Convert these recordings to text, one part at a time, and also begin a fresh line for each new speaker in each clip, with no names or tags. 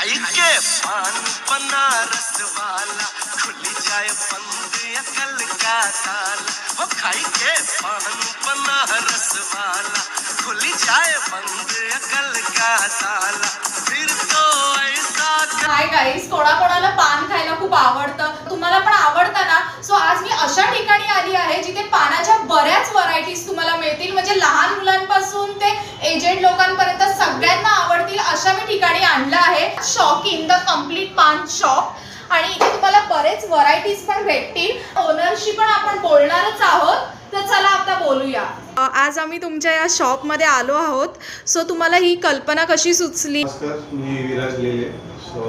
खाई के पान बनारस वाला खुल जाए बंद अकल का ताला। वो खाई के पान बनारस वाला खुल जाए बंद अकल का ताला। फिर तो ऐसा
हाय गाईज, कोणाकोणाला पान खायला खूप आवडतं, तुम्हाला पण आवडतं ना? सो आज मी अशा ठिकाणी आली आहे जिथे पानाच्या बऱ्याच व्हरायटीज तुम्हाला मिळतील, म्हणजे लहान मुलांपासून ते एजेड लोकांपर्यंत सगळ्यांना आवडतील अशा मी ठिकाणी आणलं आहे. शॉकिंग द कम्प्लीट पान शॉप, आणि इथे तुम्हाला बरेच व्हरायटीज पण भेटतील. ओनरशी पण आपण बोलणारच आहोत, तर चला आता बोलूया. आज आम्ही तुमच्या या शॉपमध्ये आलो आहोत. सो तुम्हाला ही कल्पना कशी सुचली?
नमस्कार, मी विराज लेले. सो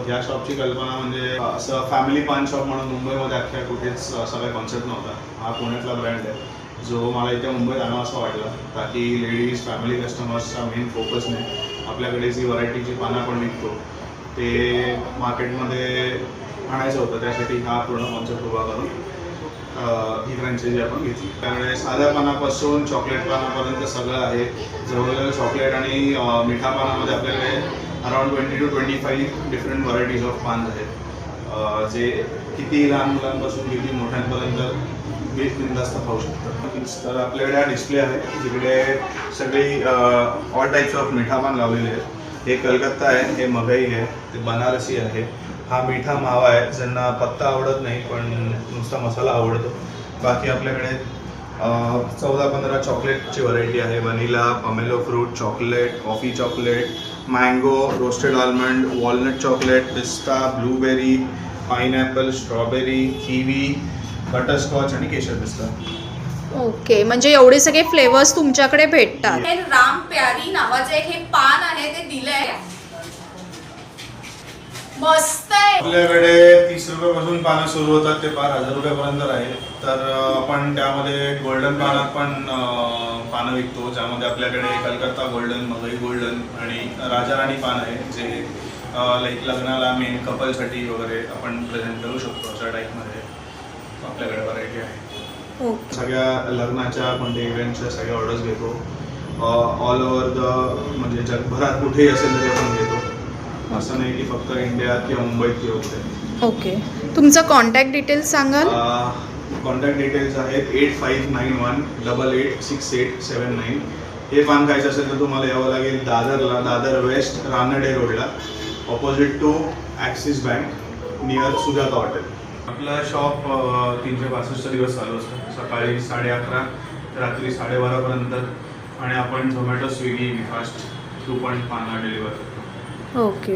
ह्या शॉपची कल्पना म्हणजे असं फॅमिली पान शॉप म्हणून मुंबईमध्ये अख्ख्या कुठेच असा काही कॉन्सेप्ट नव्हता. हा पुण्यातला ब्रँड आहे जो मला इथे मुंबईत आणावा असं वाटलं, ताकी लेडीज फॅमिली कस्टमर्सचा मेन फोकसने आपल्याकडे जी व्हरायटीची पानं आपण विकतो ते मार्केटमध्ये आणायचं होतं. त्यासाठी हा पूर्ण कॉन्सेप्ट उभा करून ही फ्रँचायझी आपण घेतली. त्यामुळे साध्या पानापासून चॉकलेट पानापर्यंत सगळं आहे. जवळजवळ चॉकलेट आणि मिठा पानामध्ये आपल्याकडे around 20 to 25 different varieties of पान आहेत, जे किती लहान मुलांपासून किती मोठ्यांपर्यंत बिनधास्त खाऊ शकतात. तर आपल्याकडे हा डिस्प्ले आहे जिकडे सगळी ऑल टाईप्स ऑफ मिठा पान लावलेले आहेत. हे कलकत्ता आहे, हे मगई आहे, ते बनारसी आहे, हा मिठा मावा आहे. ज्यांना पत्ता आवडत नाही पण नुसता मसाला आवडतो. बाकी आपल्याकडे 14-15 चॉकलेटची व्हरायटी आहे. Vanilla, pomelo fruit chocolate, coffee chocolate, mango, roasted almond, walnut chocolate, पिस्ता, blueberry, pineapple, strawberry, kiwi, butterscotch आणि केशर पिस्ता.
ओके, म्हणजे एवढे सगळे फ्लेवर्स तुमच्याकडे भेटतात. हे राम प्यारी नावाचं एक हे पान आहे, ते दिलंय. मस्त आहे.
आपल्याकडे 30 रुपयापासून पानं सुरू होतात ते 1000 रुपयापर्यंत आहे. तर आपण त्यामध्ये गोल्डन पानात पण पानं विकतो, ज्यामध्ये आपल्याकडे कलकत्ता गोल्डन, मगई गोल्डन आणि राजा राणी पान आहे, जे लाईक लग्नाला मेन कपलसाठी वगैरे आपण प्रेझेंट करू शकतो. अशा टाईपमध्ये आपल्याकडे व्हरायटी आहे. सगळ्या लग्नाच्या कोणत्या इव्हेंटच्या सगळ्या ऑर्डर्स घेतो. ऑल ओव्हर द म्हणजे जगभरात कुठेही असेल तरी आपण घेतो. असं नाही की फक्त इंडियात किंवा मुंबईत किंवा कुठे.
ओके, तुमचं कॉन्टॅक्ट डिटेल्स सांगाल?
कॉन्टॅक्ट डिटेल्स आहेत 8591886879. हे पान खायचं असेल तर तुम्हाला यावं लागेल दादरला, दादर वेस्ट रानडे रोडला, opposite to Axis bank, near Sujata hotel. आपलं शॉप 365 दिवस चालू असतं. सकाळी 11:30 रात्री 12:30पर्यंत. आणि आपण झोमॅटो, स्विगी, फास्ट 2.5 डिलिव्हर करतो.
ओके.